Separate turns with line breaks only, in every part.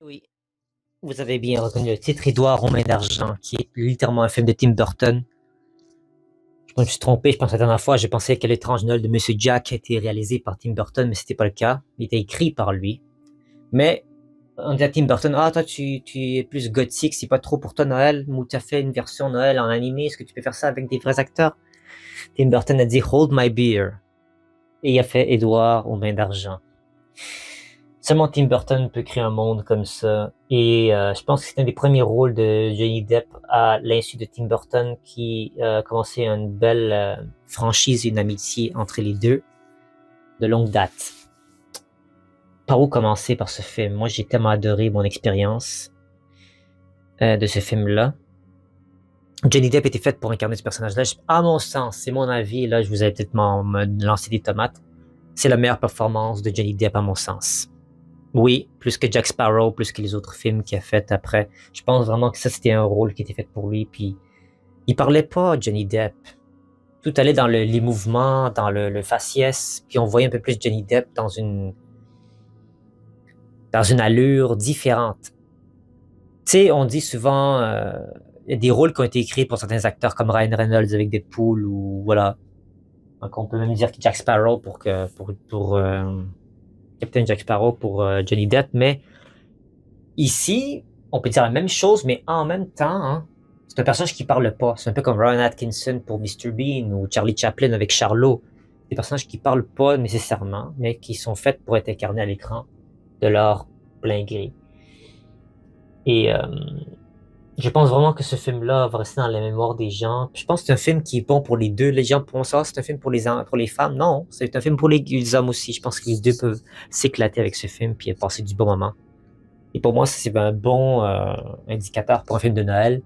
Oui, vous avez bien reconnu le titre Édouard aux mains d'argent, qui est littéralement un film de Tim Burton. Je me suis trompé, je pense la dernière fois, je pensais que L'étrange Noël de Monsieur Jack était réalisé par Tim Burton, mais c'était pas le cas. Il était écrit par lui. Mais on dit à Tim Burton, ah toi tu es plus gothique, c'est pas trop pour toi Noël, ou tu as fait une version Noël en animé, est-ce que tu peux faire ça avec des vrais acteurs? Tim Burton a dit Hold my beer. Et il a fait Édouard aux mains d'argent. Seulement Tim Burton peut créer un monde comme ça. Et je pense que c'est un des premiers rôles de Johnny Depp à l'insu de Tim Burton qui a commencé une belle franchise, une amitié entre les deux de longue date. Par où commencer par ce film? Moi, j'ai tellement adoré mon expérience de ce film-là. Johnny Depp était fait pour incarner ce personnage-là. À mon sens, c'est mon avis, là, je vous avais peut-être me lancer des tomates. C'est la meilleure performance de Johnny Depp à mon sens. Oui, plus que Jack Sparrow, plus que les autres films qu'il a fait après. Je pense vraiment que ça, c'était un rôle qui était fait pour lui. Puis, il parlait pas, Johnny Depp. Tout allait dans les mouvements, dans le faciès. Puis, on voyait un peu plus Johnny Depp dans une allure différente. Tu sais, on dit souvent, il y a des rôles qui ont été écrits pour certains acteurs comme Ryan Reynolds avec Deadpool ou voilà. Donc, on peut même dire que Jack Sparrow pour Captain Jack Sparrow pour Johnny Depp, mais ici, on peut dire la même chose, mais en même temps, hein, c'est un personnage qui parle pas. C'est un peu comme Rowan Atkinson pour Mr. Bean ou Charlie Chaplin avec Charlot. Des personnages qui parlent pas nécessairement, mais qui sont faits pour être incarnés à l'écran de leur plein gré. Et je pense vraiment que ce film-là va rester dans la mémoire des gens. Je pense que c'est un film qui est bon pour les deux. Les gens pourront savoir c'est un film pour les femmes. Non, c'est un film pour les hommes aussi. Je pense que les deux peuvent s'éclater avec ce film puis passer du bon moment. Et pour moi, c'est un bon indicateur pour un film de Noël.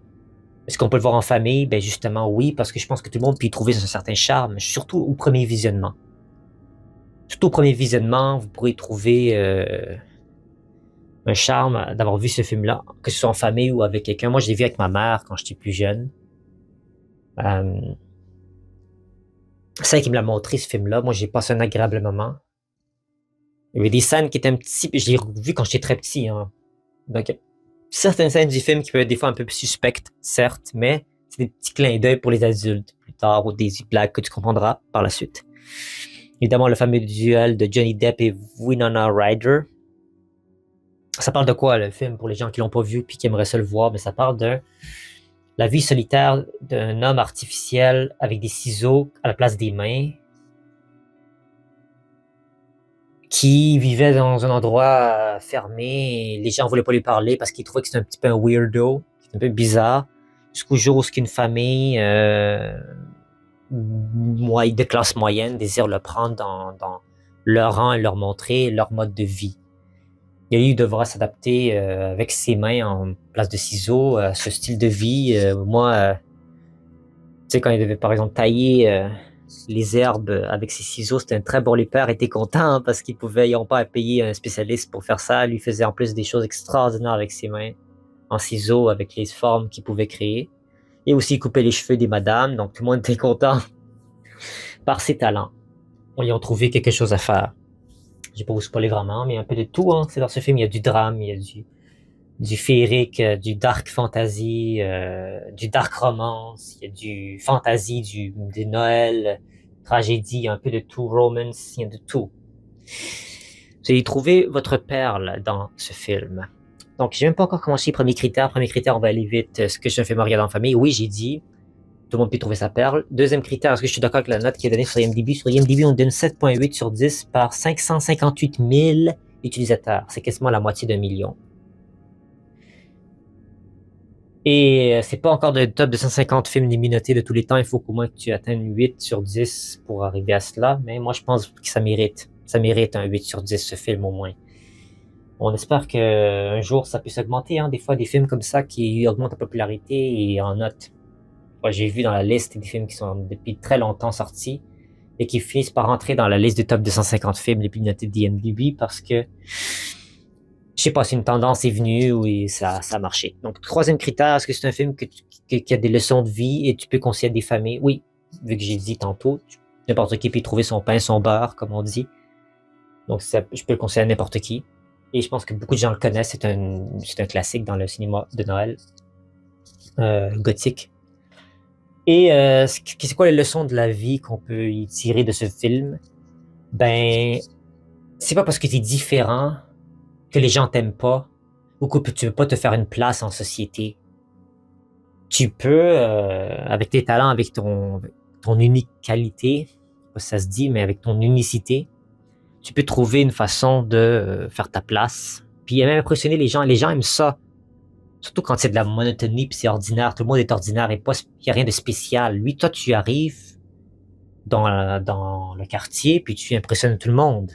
Est-ce qu'on peut le voir en famille? Ben justement, oui, parce que je pense que tout le monde peut y trouver un certain charme, surtout au premier visionnement. Surtout au premier visionnement, vous pourrez trouver un charme d'avoir vu ce film-là, que ce soit en famille ou avec quelqu'un. Moi, je l'ai vu avec ma mère quand j'étais plus jeune. Euh, c'est elle qui me l'a montré, ce film-là. Moi, j'ai passé un agréable moment. Il y avait des scènes qui étaient un petit peu... Je l'ai vu quand j'étais très petit, hein. Donc, certaines scènes du film qui peuvent être des fois un peu suspectes, certes, mais c'est des petits clins d'œil pour les adultes plus tard ou des blagues que tu comprendras par la suite. Évidemment, le fameux duel de Johnny Depp et Winona Ryder. Ça parle de quoi, le film, pour les gens qui l'ont pas vu puis qui aimeraient se le voir? Mais ça parle de la vie solitaire d'un homme artificiel avec des ciseaux à la place des mains qui vivait dans un endroit fermé et les gens voulaient pas lui parler parce qu'ils trouvaient que c'était un petit peu un weirdo, c'était un peu bizarre. Jusqu'au jour où qu'une famille de classe moyenne désire le prendre dans leur rang et leur montrer leur mode de vie. Et lui, il devra s'adapter avec ses mains en place de ciseaux à ce style de vie. Tu sais, quand il devait par exemple tailler les herbes avec ses ciseaux, c'était un très bon. Les pères étaient contents hein, parce qu'ils n'ont pas à payer un spécialiste pour faire ça. Lui faisait en plus des choses extraordinaires avec ses mains en ciseaux, avec les formes qu'il pouvait créer. Et aussi couper les cheveux des madames, donc tout le monde était content par ses talents. On y a trouvé quelque chose à faire. Je vais pas vous spoiler vraiment, mais il y a un peu de tout. Hein. C'est dans ce film, il y a du drame, il y a du féerique, du dark fantasy, du dark romance, il y a du fantasy, du Noël, tragédie, il y a un peu de tout, romance, il y a de tout. Vous allez trouver votre perle dans ce film. Donc, j'ai même pas encore commencé les premiers critères. Premier critère, on va aller vite. Est-ce que je fais regarder en famille? Oui, j'ai dit. Tout le monde peut trouver sa perle. Deuxième critère, est-ce que je suis d'accord avec la note qui est donnée sur IMDb? Sur IMDb, on donne 7.8 sur 10 par 558 000 utilisateurs. C'est quasiment la moitié d'un million. Et c'est pas encore le top de 150 films notés de tous les temps. Il faut qu'au moins que tu atteignes 8 sur 10 pour arriver à cela. Mais moi, je pense que ça mérite. Ça mérite un 8 sur 10, ce film, au moins. On espère qu'un jour, ça puisse augmenter. Hein. Des fois, des films comme ça qui augmentent en popularité et en note. Moi, j'ai vu dans la liste des films qui sont depuis très longtemps sortis et qui finissent par rentrer dans la liste du top 250 films les plus notés d'IMDb parce que je sais pas si une tendance est venue ou ça a marché. Donc, troisième critère, est-ce que c'est un film qui a des leçons de vie et tu peux conseiller à des familles? Oui, vu que j'ai dit tantôt, n'importe qui peut y trouver son pain, son beurre, comme on dit. Donc, ça, je peux le conseiller à n'importe qui. Et je pense que beaucoup de gens le connaissent. C'est un classique dans le cinéma de Noël gothique. Et c'est quoi les leçons de la vie qu'on peut y tirer de ce film? Ben, c'est pas parce que t'es différent que les gens t'aiment pas ou que tu veux pas te faire une place en société. Tu peux, avec tes talents, avec ton unique qualité, je sais pas si ça se dit, mais avec ton unicité, tu peux trouver une façon de faire ta place. Puis même impressionner les gens. Les gens aiment ça. Surtout quand c'est de la monotonie puis c'est ordinaire. Tout le monde est ordinaire et pas, y a rien de spécial. Lui, toi, tu arrives dans le quartier puis tu impressionnes tout le monde.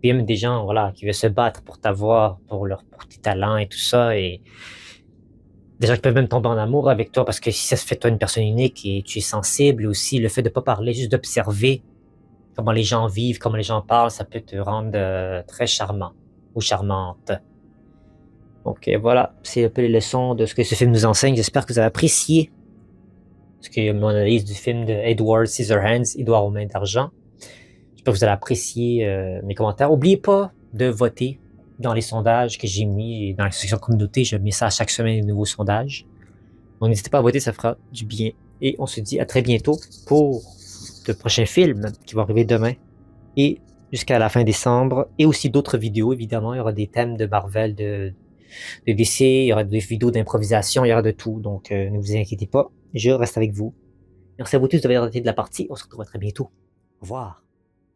Puis même des gens, voilà, qui veulent se battre pour t'avoir, pour tes talents et tout ça. Et des gens qui peuvent même tomber en amour avec toi parce que si ça se fait toi une personne unique et tu es sensible aussi, le fait de pas parler, juste d'observer comment les gens vivent, comment les gens parlent, ça peut te rendre très charmant ou charmante. Donc voilà, c'est un peu les leçons de ce que ce film nous enseigne. J'espère que vous avez apprécié ce que mon analyse du film de Edward Scissorhands, Édouard aux mains d'argent. J'espère que vous allez apprécier mes commentaires. N'oubliez pas de voter dans les sondages que j'ai mis dans la section communauté. Je mets ça à chaque semaine, de nouveaux sondages. Donc n'hésitez pas à voter, ça fera du bien. Et on se dit à très bientôt pour de prochains films qui vont arriver demain et jusqu'à la fin décembre. Et aussi d'autres vidéos, évidemment. Il y aura des thèmes de Marvel, de DC, il y aura des vidéos d'improvisation, il y aura de tout. Donc ne vous inquiétez pas, je reste avec vous. Merci à vous tous d'avoir été de la partie. On se retrouve très bientôt. Au revoir.